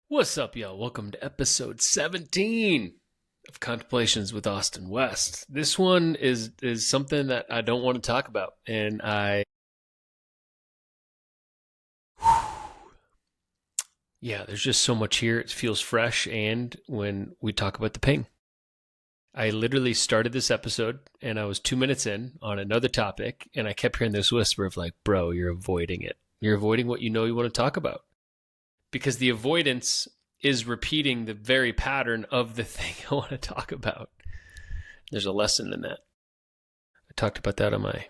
What's up, y'all? Welcome to episode 17 of Contemplations with Austin West. This one is something that I don't want to talk about, and there's just so much here. It feels fresh, and when we talk about the ping, I literally started this episode, and I was 2 minutes in on another topic, and I kept hearing this whisper of like, bro, you're avoiding it. You're avoiding what you know you want to talk about. Because the avoidance is repeating the very pattern of the thing I want to talk about. There's a lesson in that. I talked about that on my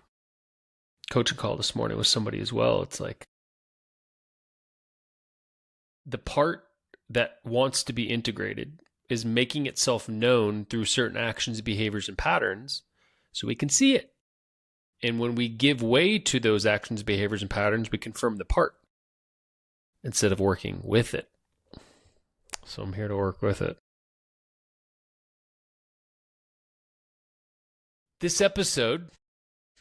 coaching call this morning with somebody as well. It's like the part that wants to be integrated is making itself known through certain actions, behaviors, and patterns so we can see it. And when we give way to those actions, behaviors, and patterns, we confirm the part instead of working with it. So I'm here to work with it. This episode,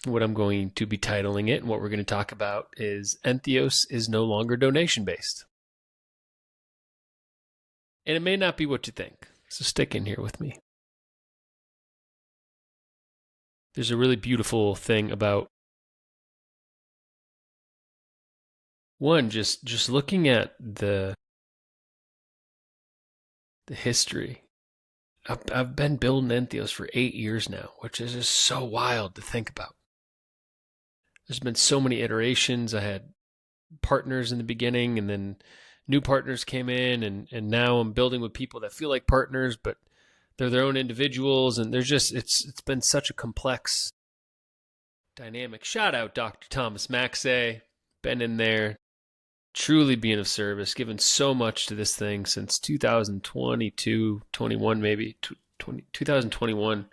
what I'm going to be titling it and what we're going to talk about is Entheos is no longer donation-based. And it may not be what you think, so stick in here with me. There's a really beautiful thing about one, just looking at the history. I've been building Entheos for 8 years now, which is just so wild to think about. There's been so many iterations. I had partners in the beginning, and then new partners came in, and now I'm building with people that feel like partners, but they're their own individuals, and there's just it's been such a complex dynamic. Shout out Dr. Thomas Maxey, been in there, truly being of service, given so much to this thing since 2022, 21 maybe, 2021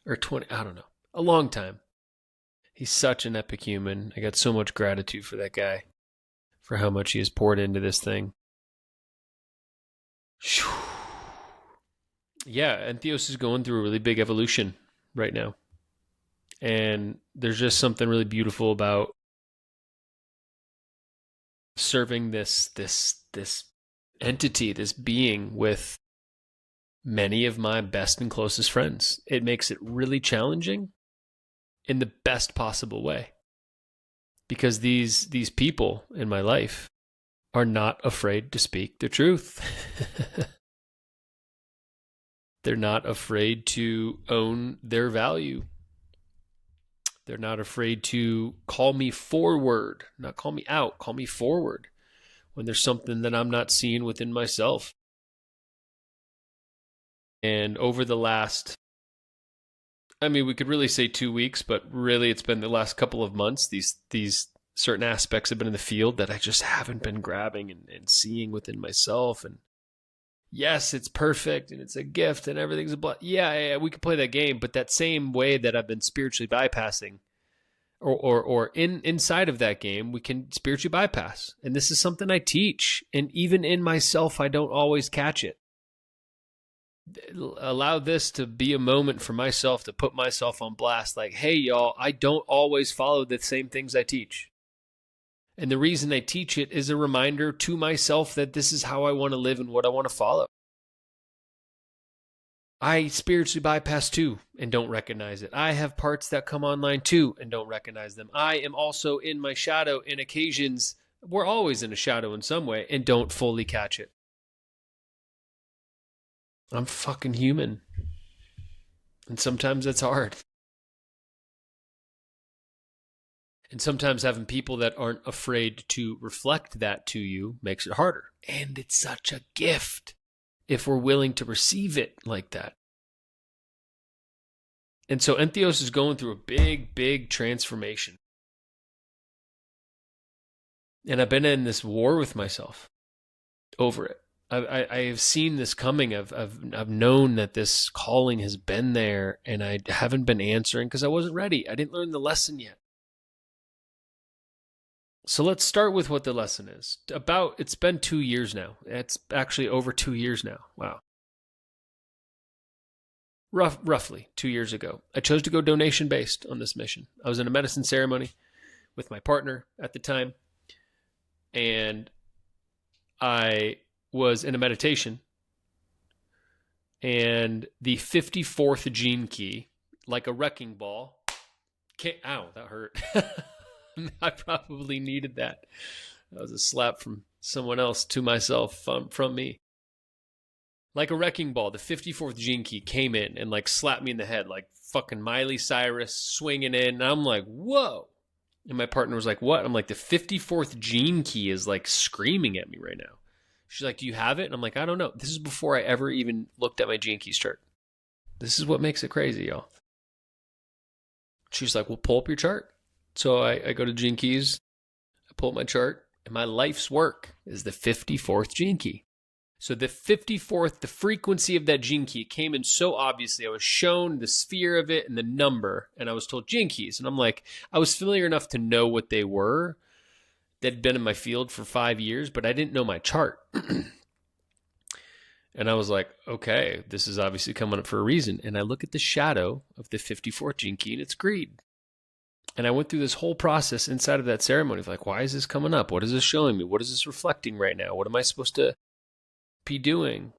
or 20, I don't know, a long time. He's such an epic human. I got so much gratitude for that guy, for how much he has poured into this thing. Yeah, Entheos is going through a really big evolution right now. And there's just something really beautiful about serving this entity, this being, with many of my best and closest friends. It makes it really challenging in the best possible way, because these people in my life are not afraid to speak the truth. They're not afraid to own their value. They're not afraid to call me forward, not call me out, call me forward when there's something that I'm not seeing within myself. And over the last, we could really say 2 weeks, but really it's been the last couple of months, these certain aspects have been in the field that I just haven't been grabbing and seeing within myself. And yes, it's perfect and it's a gift and everything's a yeah, we can play that game, but that same way that I've been spiritually bypassing, or inside of that game, we can spiritually bypass. And this is something I teach, and even in myself, I don't always catch it. Allow this to be a moment for myself to put myself on blast, like, hey, y'all, I don't always follow the same things I teach. And the reason I teach it is a reminder to myself that this is how I want to live and what I want to follow. I spiritually bypass too and don't recognize it. I have parts that come online too and don't recognize them. I am also in my shadow in occasions. We're always in a shadow in some way and don't fully catch it. I'm fucking human. And sometimes that's hard. And sometimes having people that aren't afraid to reflect that to you makes it harder. And it's such a gift if we're willing to receive it like that. And so Entheos is going through a big, big transformation. And I've been in this war with myself over it. I have seen this coming. I've known that this calling has been there, and I haven't been answering because I wasn't ready. I didn't learn the lesson yet. So let's start with what the lesson is. It's been 2 years now. It's actually over 2 years now. Wow. Roughly 2 years ago, I chose to go donation-based on this mission. I was in a medicine ceremony with my partner at the time, and I was in a meditation, and the 54th gene key, like a wrecking ball, ow, that hurt. I probably needed that. That was a slap from someone else to myself, from me. Like a wrecking ball, the 54th gene key came in and like slapped me in the head, like fucking Miley Cyrus swinging in. And I'm like, whoa. And my partner was like, what? I'm like, the 54th gene key is like screaming at me right now. She's like, do you have it? And I'm like, I don't know. This is before I ever even looked at my gene keys chart. This is what makes it crazy, y'all. She's like, well, pull up your chart. So I go to Gene Keys, I pull up my chart, and my life's work is the 54th gene key. So the 54th, the frequency of that gene key came in so obviously. I was shown the sphere of it and the number, and I was told gene keys. And I'm like, I was familiar enough to know what they were. They'd been in my field for 5 years, but I didn't know my chart. And I was like, okay, this is obviously coming up for a reason. And I look at the shadow of the 54th gene key, and it's greed. And I went through this whole process inside of that ceremony of like, why is this coming up? What is this showing me? What is this reflecting right now? What am I supposed to be doing?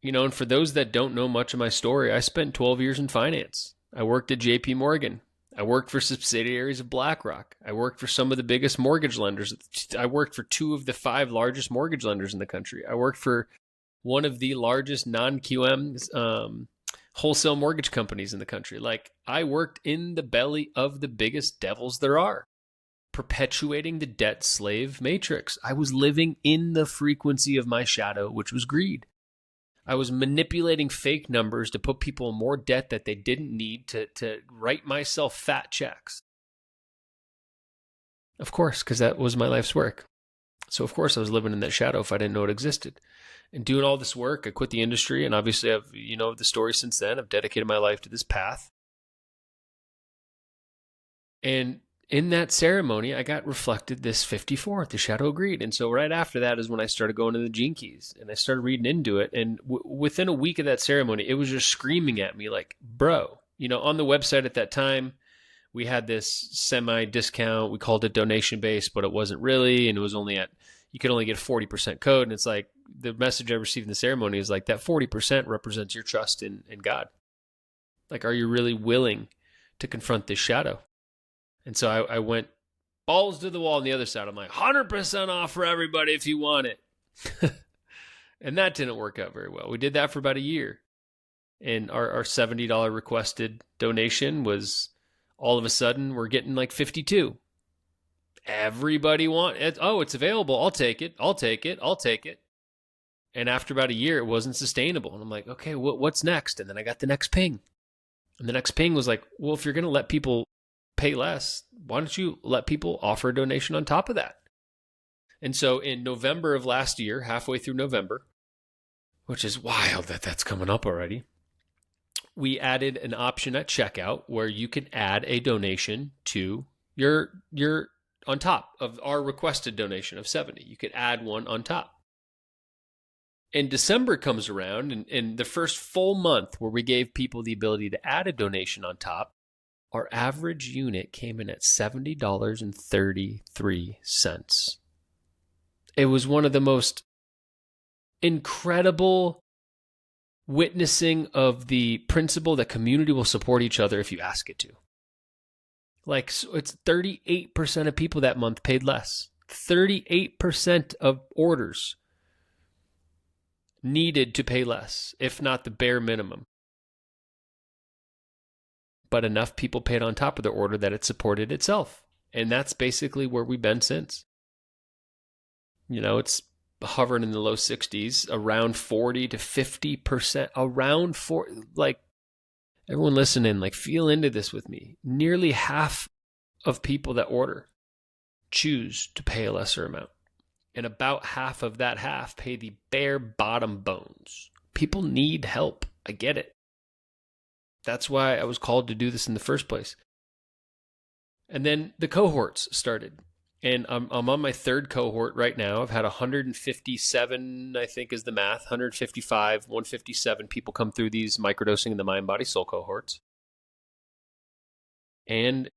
And for those that don't know much of my story, I spent 12 years in finance. I worked at JP Morgan. I worked for subsidiaries of BlackRock. I worked for some of the biggest mortgage lenders. I worked for 2 of the 5 largest mortgage lenders in the country. I worked for one of the largest non-QM wholesale mortgage companies in the country. Like, I worked in the belly of the biggest devils there are, perpetuating the debt slave matrix. I was living in the frequency of my shadow, which was greed. I was manipulating fake numbers to put people in more debt that they didn't need to write myself fat checks. Of course, because that was my life's work. So of course I was living in that shadow if I didn't know it existed. And doing all this work, I quit the industry, and obviously I've, the story since then. I've dedicated my life to this path. And in that ceremony, I got reflected this 54th, the shadow of greed. And so right after that is when I started going to the Gene Keys, and I started reading into it. And within a week of that ceremony, it was just screaming at me like, bro, on the website at that time, we had this semi-discount. We called it donation-based, but it wasn't really. And it was only you could only get 40% code. And it's like, the message I received in the ceremony is like, that 40% represents your trust in God. Like, are you really willing to confront this shadow? And so I went balls to the wall on the other side. I'm like, 100% off for everybody if you want it. And that didn't work out very well. We did that for about a year. And our $70 requested donation was, all of a sudden, we're getting like 52. Everybody it. Oh, it's available. I'll take it. I'll take it. I'll take it. And after about a year, it wasn't sustainable. And I'm like, okay, what's next? And then I got the next ping. And the next ping was like, well, if you're going to let people pay less, why don't you let people offer a donation on top of that? And so in November of last year, halfway through November, which is wild that that's coming up already, we added an option at checkout where you can add a donation to your on top of our requested donation of 70. You could add one on top. And December comes around, and the first full month where we gave people the ability to add a donation on top, our average unit came in at $70.33. It was one of the most incredible witnessing of the principle that community will support each other if you ask it to. Like, so it's 38% of people that month paid less. 38% of orders needed to pay less, if not the bare minimum. But enough people paid on top of their order that it supported itself. And that's basically where we've been since. It's hovering in the low 60s, around 40 to 50%, around 4, like, everyone listening, like, feel into this with me. Nearly half of people that order choose to pay a lesser amount. And about half of that half pay the bare bottom bones. People need help. I get it. That's why I was called to do this in the first place. And then the cohorts started. And I'm on my 3rd cohort right now. I've had 157, I think is the math, 155, 157 people come through these microdosing in the mind, body, soul cohorts. And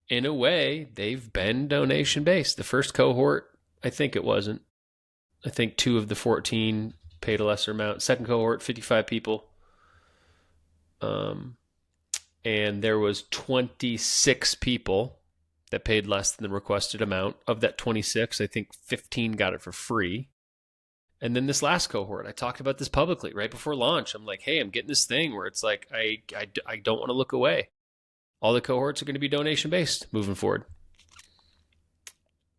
in a way, they've been donation-based. The first cohort, I think it wasn't. I think 2 of the 14 paid a lesser amount. Second cohort, 55 people. And there was 26 people that paid less than the requested amount. Of that 26, I think 15 got it for free. And then this last cohort, I talked about this publicly right before launch. I'm like, hey, I'm getting this thing where it's like, I don't want to look away. All the cohorts are going to be donation-based moving forward.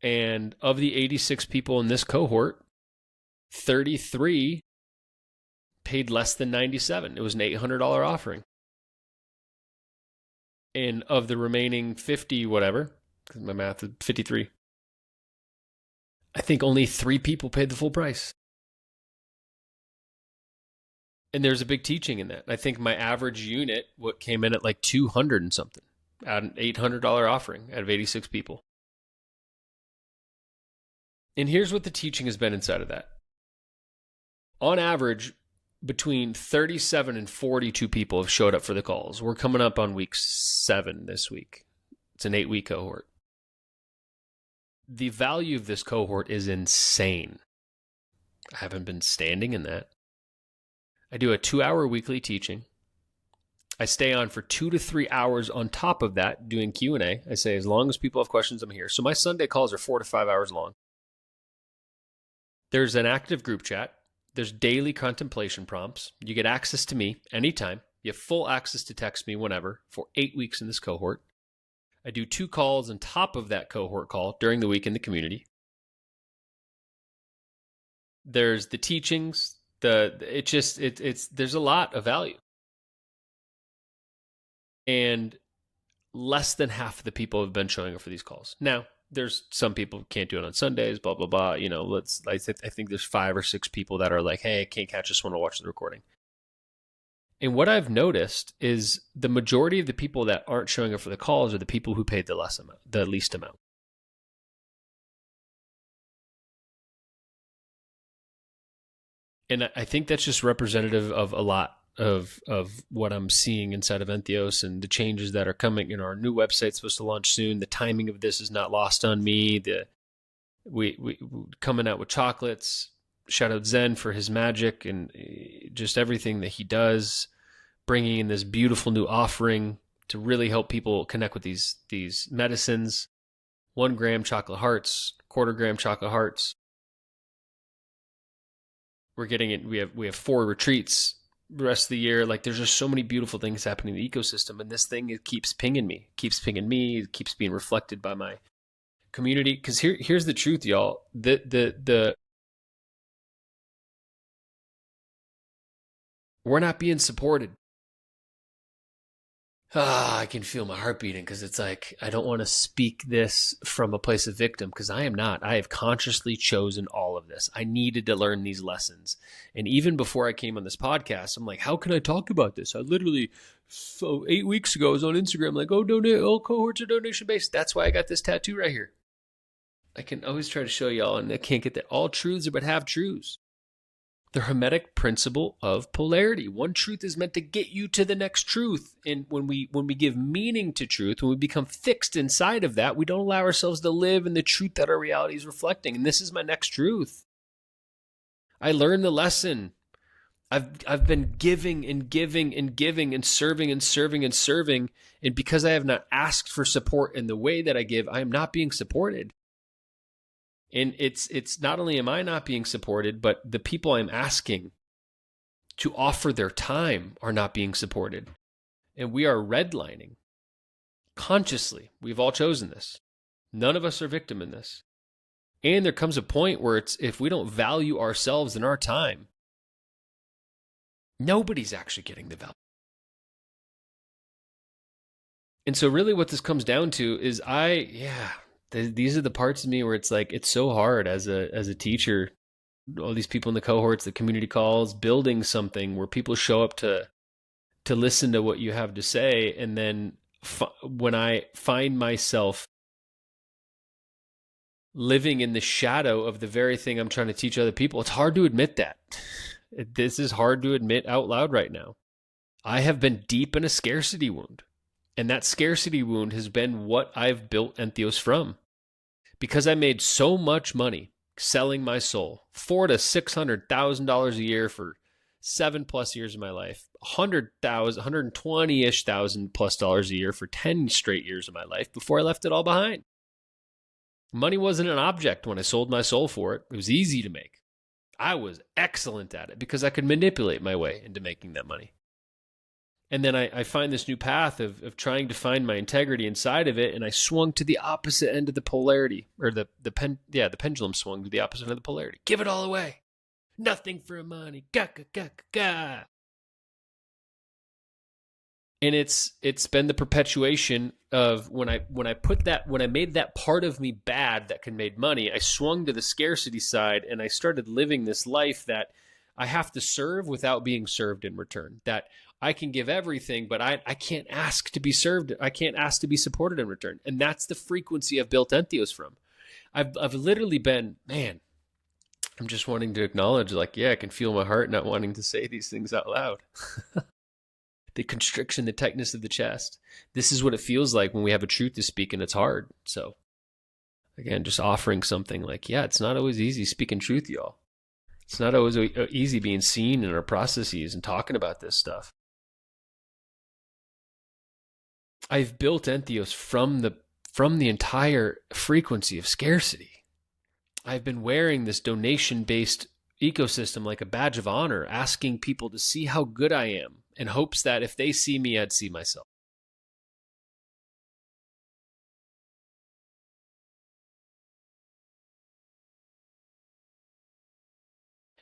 And of the 86 people in this cohort, 33 paid less than 97. It was an $800 offering. And of the remaining 50, whatever, because my math is 53, I think only 3 people paid the full price. And there's a big teaching in that. I think my average unit came in at like 200 and something, at an $800 offering out of 86 people. And here's what the teaching has been inside of that. On average, between 37 and 42 people have showed up for the calls. We're coming up on week 7 this week. It's an 8-week cohort. The value of this cohort is insane. I haven't been standing in that. I do a 2-hour weekly teaching. I stay on for 2 to 3 hours on top of that doing Q&A. I say, as long as people have questions, I'm here. So my Sunday calls are 4 to 5 hours long. There's an active group chat. There's daily contemplation prompts. You get access to me anytime. You have full access to text me whenever for 8 weeks in this cohort. I do 2 calls on top of that cohort call during the week in the community. There's the teachings. There's a lot of value. And less than half of the people have been showing up for these calls. Now, there's some people who can't do it on Sundays, blah, blah, blah. You know, I think there's 5 or 6 people that are like, hey, I can't catch this one, I'll watch the recording. And what I've noticed is the majority of the people that aren't showing up for the calls are the people who paid the least amount. And I think that's just representative of a lot of what I'm seeing inside of Entheos and the changes that are coming. You know, our new website's supposed to launch soon. The timing of this is not lost on me. We coming out with chocolates. Shout out Zen for his magic and just everything that he does, bringing in this beautiful new offering to really help people connect with these medicines. 1 gram chocolate hearts, 1/4 gram chocolate hearts. We're getting it. We have 4 retreats the rest of the year. Like, there's just so many beautiful things happening in the ecosystem, and this thing, it keeps pinging me. It keeps being reflected by my community. Because here's the truth, y'all. We're not being supported. I can feel my heart beating because it's like, I don't want to speak this from a place of victim, because I am not. I have consciously chosen all of this. I needed to learn these lessons. And even before I came on this podcast, I'm like, how can I talk about this? I literally, 8 weeks ago, I was on Instagram like, donate, all cohorts are donation based. That's why I got this tattoo right here. I can always try to show y'all, and I can't get that. All truths are but half truths. The Hermetic principle of polarity. One truth is meant to get you to the next truth. And when we give meaning to truth, when we become fixed inside of that, we don't allow ourselves to live in the truth that our reality is reflecting. And this is my next truth. I learned the lesson. I've been giving and giving and giving and serving and serving and serving. And because I have not asked for support in the way that I give, I am not being supported. And it's not only am I not being supported, but the people I'm asking to offer their time are not being supported. And we are redlining consciously. We've all chosen this. None of us are victim in this. And there comes a point where if we don't value ourselves and our time, nobody's actually getting the value. And so really what this comes down to is these are the parts of me where it's like, it's so hard as a teacher, all these people in the cohorts, the community calls, building something where people show up to listen to what you have to say. And then when I find myself living in the shadow of the very thing I'm trying to teach other people, it's hard to admit that. This is hard to admit out loud right now. I have been deep in a scarcity wound. And that scarcity wound has been what I've built Entheos from. Because I made so much money selling my soul, $400,000 to $600,000 a year for 7+ years of my life, 120-ish thousand plus dollars a year for 10 straight years of my life before I left it all behind. Money wasn't an object when I sold my soul for it. It was easy to make. I was excellent at it because I could manipulate my way into making that money. And then I find this new path of trying to find my integrity inside of it, and I swung to the opposite end of the polarity, or the pendulum swung to the opposite end of the polarity. Give it all away. Nothing for money. Ga, ga, ga, ga. And it's been the perpetuation of when I made that part of me bad that can make money, I swung to the scarcity side, and I started living this life that I have to serve without being served in return. That I can give everything, but I can't ask to be served. I can't ask to be supported in return. And that's the frequency I've built Entheos from. I've literally been, man, I'm just wanting to acknowledge, like, yeah, I can feel my heart not wanting to say these things out loud. The constriction, the tightness of the chest. This is what it feels like when we have a truth to speak and it's hard. So again, just offering something like, yeah, it's not always easy speaking truth, y'all. It's not always easy being seen in our processes and talking about this stuff. I've built Entheos from the entire frequency of scarcity. I've been wearing this donation-based ecosystem like a badge of honor, asking people to see how good I am in hopes that if they see me, I'd see myself.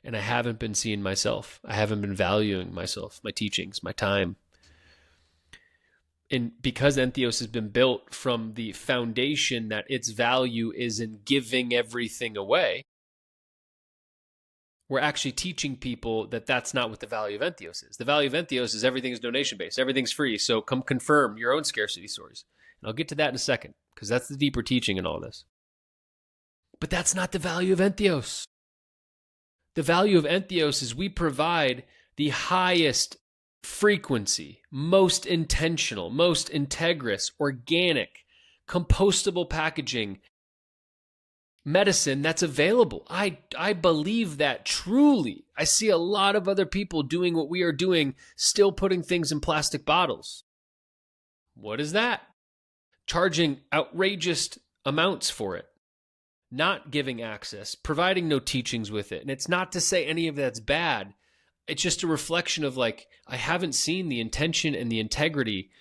And I haven't been seeing myself. I haven't been valuing myself, my teachings, my time. And because Entheos has been built from the foundation that its value is in giving everything away, we're actually teaching people that that's not what the value of Entheos is. The value of Entheos is everything is donation-based. Everything's free. So come confirm your own scarcity stories. And I'll get to that in a second, because that's the deeper teaching in all this. But that's not the value of Entheos. The value of Entheos is we provide the highest frequency, most intentional, most integrous, organic, compostable packaging medicine that's available. I believe that truly. I see a lot of other people doing what we are doing, still putting things in plastic bottles. What is that? Charging outrageous amounts for it, not giving access, providing no teachings with it. And it's not to say any of that's bad. It's just a reflection of, like, I haven't seen the intention and the integrity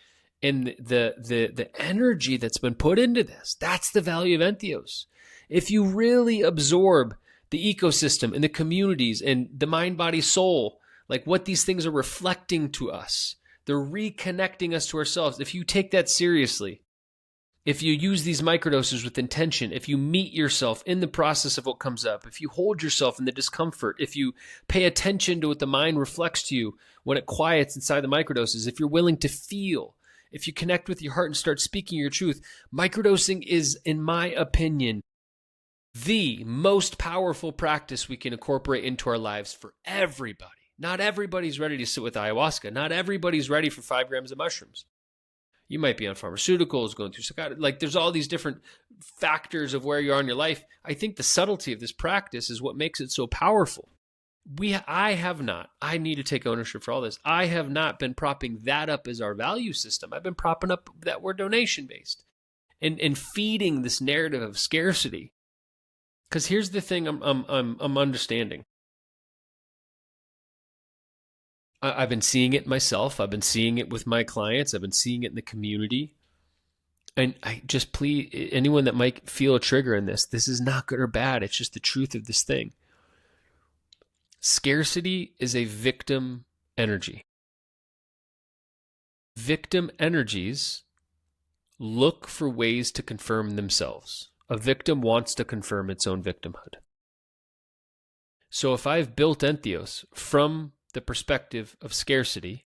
and the energy that's been put into this. That's the value of Entheos. If you really absorb the ecosystem and the communities and the mind, body, soul, like what these things are reflecting to us, they're reconnecting us to ourselves. If you take that seriously, if you use these microdoses with intention, if you meet yourself in the process of what comes up, if you hold yourself in the discomfort, if you pay attention to what the mind reflects to you when it quiets inside the microdoses, if you're willing to feel, if you connect with your heart and start speaking your truth, microdosing is, in my opinion, the most powerful practice we can incorporate into our lives for everybody. Not everybody's ready to sit with ayahuasca. Not everybody's ready for 5 grams of mushrooms. You might be on pharmaceuticals, going through psychiatry. Like, there's all these different factors of where you are in your life. I think the subtlety of this practice is what makes it so powerful. I need to take ownership for all this. I have not been propping that up as our value system. I've been propping up that we're donation-based and feeding this narrative of scarcity. Because here's the thing I'm understanding. I've been seeing it myself. I've been seeing it with my clients. I've been seeing it in the community. And I just plead anyone that might feel a trigger in this is not good or bad. It's just the truth of this thing. Scarcity is a victim energy. Victim energies look for ways to confirm themselves. A victim wants to confirm its own victimhood. So if I've built Entheos from the perspective of scarcity,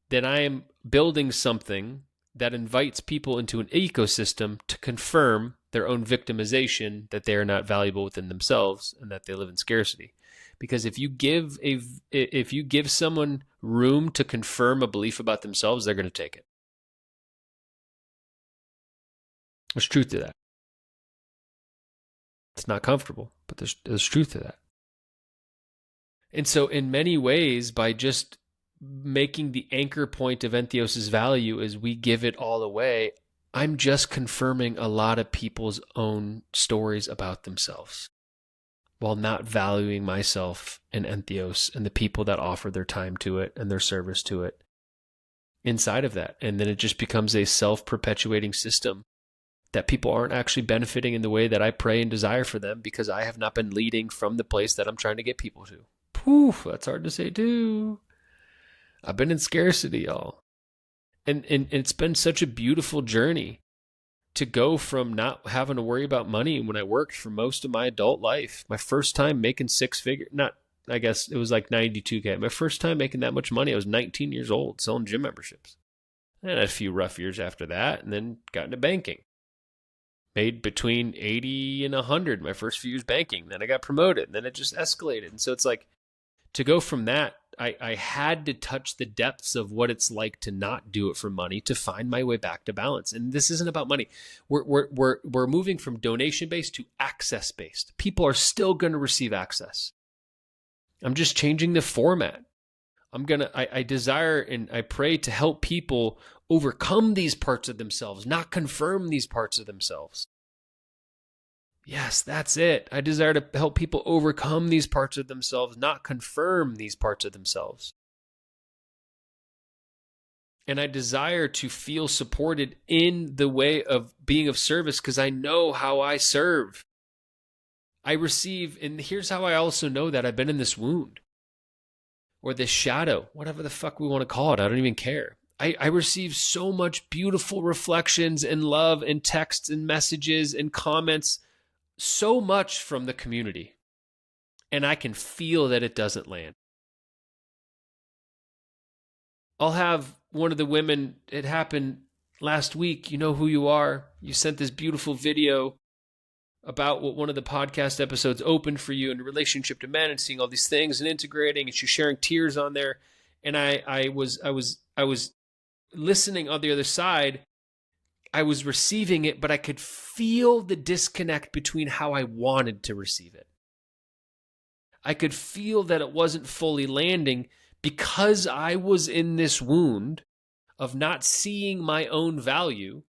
then I am building something that invites people into an ecosystem to confirm their own victimization that they are not valuable within themselves and that they live in scarcity. Because if you give someone room to confirm a belief about themselves, they're going to take it. There's truth to that. It's not comfortable, but there's truth to that. And so in many ways, by just making the anchor point of Entheos' value is we give it all away, I'm just confirming a lot of people's own stories about themselves while not valuing myself and Entheos and the people that offer their time to it and their service to it inside of that. And then it just becomes a self-perpetuating system that people aren't actually benefiting in the way that I pray and desire for them because I have not been leading from the place that I'm trying to get people to. Poof, that's hard to say too. I've been in scarcity, y'all. And it's been such a beautiful journey to go from not having to worry about money when I worked for most of my adult life. My first time making I guess it was like 92K. My first time making that much money, I was 19 years old selling gym memberships. I had a few rough years after that and then got into banking. Made between 80 and 100 my first few years banking. Then I got promoted and then it just escalated. And so it's like to go from that, I had to touch the depths of what it's like to not do it for money to find my way back to balance. And this isn't about money. We're moving from donation-based to access-based. People are still going to receive access. I'm just changing the format. I desire and I pray to help people overcome these parts of themselves, not confirm these parts of themselves. Yes, that's it. I desire to help people overcome these parts of themselves, not confirm these parts of themselves. And I desire to feel supported in the way of being of service because I know how I serve. I receive, and here's how I also know that I've been in this wound or this shadow, whatever the fuck we want to call it. I don't even care. I receive so much beautiful reflections and love and texts and messages and comments, so much from the community. And I can feel that it doesn't land. I'll have one of the women, it happened last week, you know who you are. You sent this beautiful video about what one of the podcast episodes opened for you in relationship to men and seeing all these things and integrating, and she's sharing tears on there. And I was listening on the other side. I was receiving it, but I could feel the disconnect between how I wanted to receive it. I could feel that it wasn't fully landing because I was in this wound of not seeing my own value.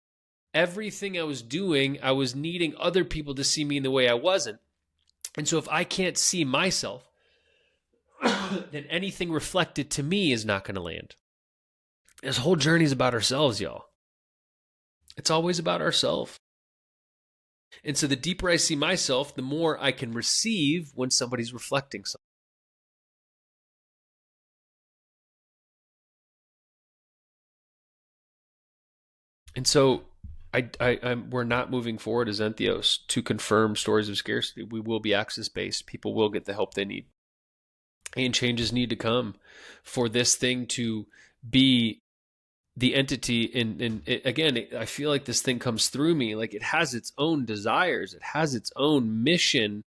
Everything I was doing, I was needing other people to see me in the way I wasn't. And so if I can't see myself, then anything reflected to me is not going to land. This whole journey is about ourselves, y'all. It's always about ourselves. And so the deeper I see myself, the more I can receive when somebody's reflecting something. And so we're not moving forward as Entheos to confirm stories of scarcity. We will be access-based. People will get the help they need. And changes need to come for this thing to be the entity. And again, I feel like this thing comes through me. Like it has its own desires. It has its own mission.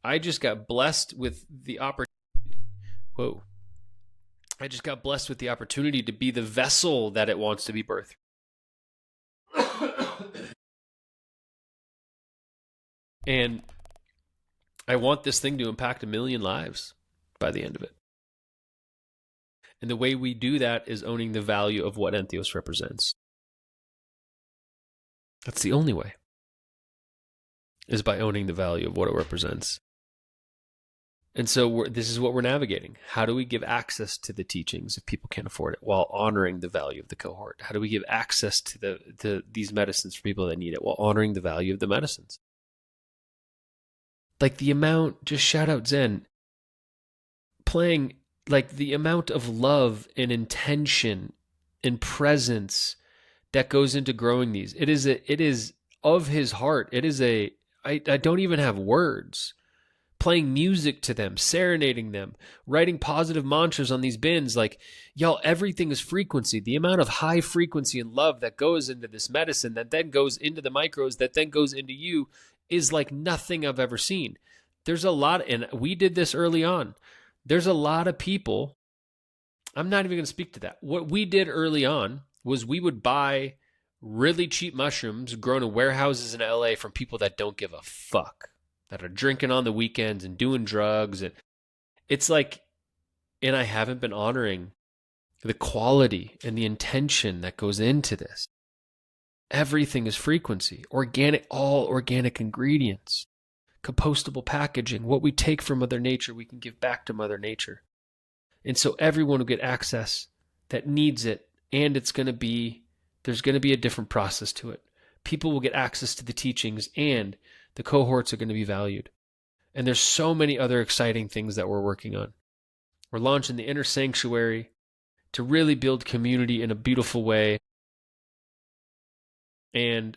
I just got blessed with the opportunity. Whoa. I just got blessed with the opportunity to be the vessel that it wants to be birthed. And I want this thing to impact 1 million lives by the end of it. And the way we do that is owning the value of what Entheos represents. That's the only way, is by owning the value of what it represents. And so this is what we're navigating. How do we give access to the teachings if people can't afford it while honoring the value of the cohort? How do we give access to these medicines for people that need it while honoring the value of the medicines? Like the amount, just shout out Zen, playing like the amount of love and intention and presence that goes into growing these. It is of his heart. I don't even have words. Playing music to them, serenading them, writing positive mantras on these bins. Like, y'all, everything is frequency. The amount of high frequency and love that goes into this medicine that then goes into the micros, that then goes into you, is like nothing I've ever seen. There's a lot, and we did this early on. There's a lot of people, I'm not even going to speak to that. What we did early on was we would buy really cheap mushrooms grown in warehouses in LA from people that don't give a fuck. that are drinking on the weekends and doing drugs. And it's like, and I haven't been honoring the quality and the intention that goes into this. Everything is frequency, organic, all organic ingredients, compostable packaging. What we take from Mother Nature, we can give back to Mother Nature. And so everyone will get access that needs it. And there's going to be a different process to it. People will get access to the teachings, and the cohorts are going to be valued. And there's so many other exciting things that we're working on. We're launching the Inner Sanctuary to really build community in a beautiful way. And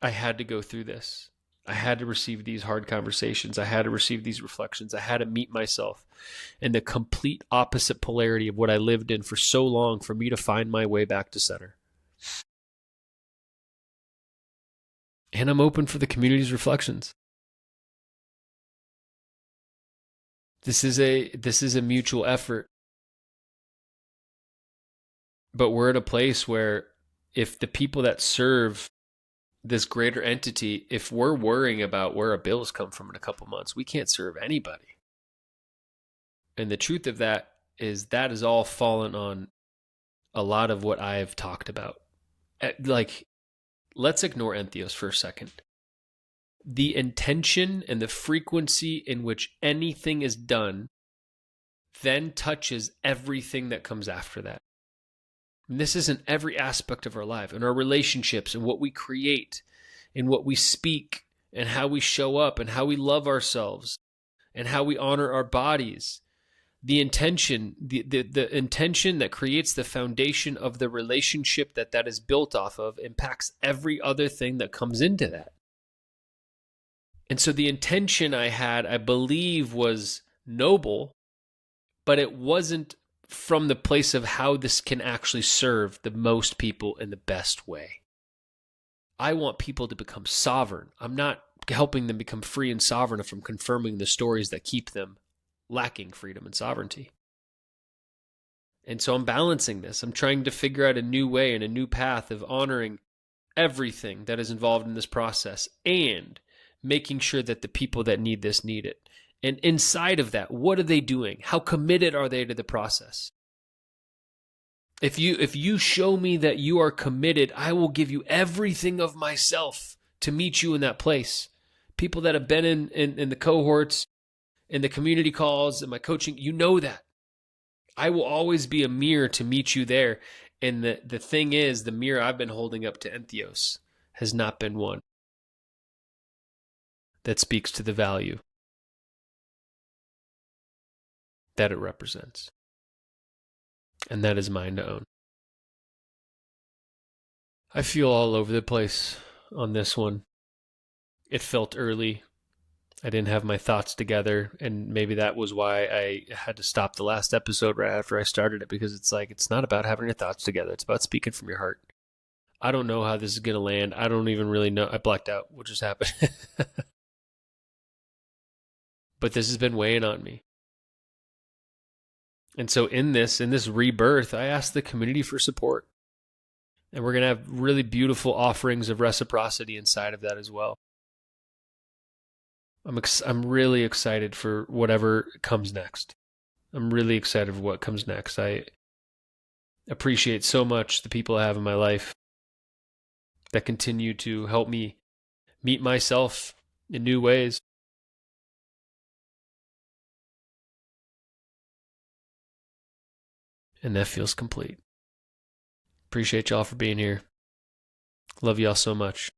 I had to go through this. I had to receive these hard conversations. I had to receive these reflections. I had to meet myself in the complete opposite polarity of what I lived in for so long for me to find my way back to center. And I'm open for the community's reflections. This is a mutual effort. But we're at a place where if the people that serve this greater entity, if we're worrying about where our bills come from in a couple months, we can't serve anybody. And the truth of that is all fallen on a lot of what I have talked about. Like, let's ignore Entheos for a second. The intention and the frequency in which anything is done then touches everything that comes after that. And this is in every aspect of our life, in our relationships, and what we create, in what we speak, and how we show up, and how we love ourselves, and how we honor our bodies. The intention, the intention that creates the foundation of the relationship that is built off of impacts every other thing that comes into that. And so the intention I had, I believe, was noble, but it wasn't from the place of how this can actually serve the most people in the best way. I want people to become sovereign. I'm not helping them become free and sovereign if I'm confirming the stories that keep them lacking freedom and sovereignty. And so I'm balancing this. I'm trying to figure out a new way and a new path of honoring everything that is involved in this process and making sure that the people that need this need it. And inside of that, what are they doing? How committed are they to the process? If you show me that you are committed, I will give you everything of myself to meet you in that place. People that have been in the cohorts, in the community calls, in my coaching, you know that. I will always be a mirror to meet you there. And the thing is, the mirror I've been holding up to Entheos has not been one that speaks to the value that it represents. And that is mine to own. I feel all over the place on this one. It felt early. I didn't have my thoughts together, and maybe that was why I had to stop the last episode right after I started it, because it's like, it's not about having your thoughts together. It's about speaking from your heart. I don't know how this is going to land. I don't even really know. I blacked out what just happened. But this has been weighing on me. And so in this rebirth, I asked the community for support. And we're going to have really beautiful offerings of reciprocity inside of that as well. I'm really excited for whatever comes next. I'm really excited for what comes next. I appreciate so much the people I have in my life that continue to help me meet myself in new ways. And that feels complete. Appreciate y'all for being here. Love y'all so much.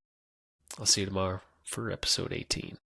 I'll see you tomorrow for episode 18.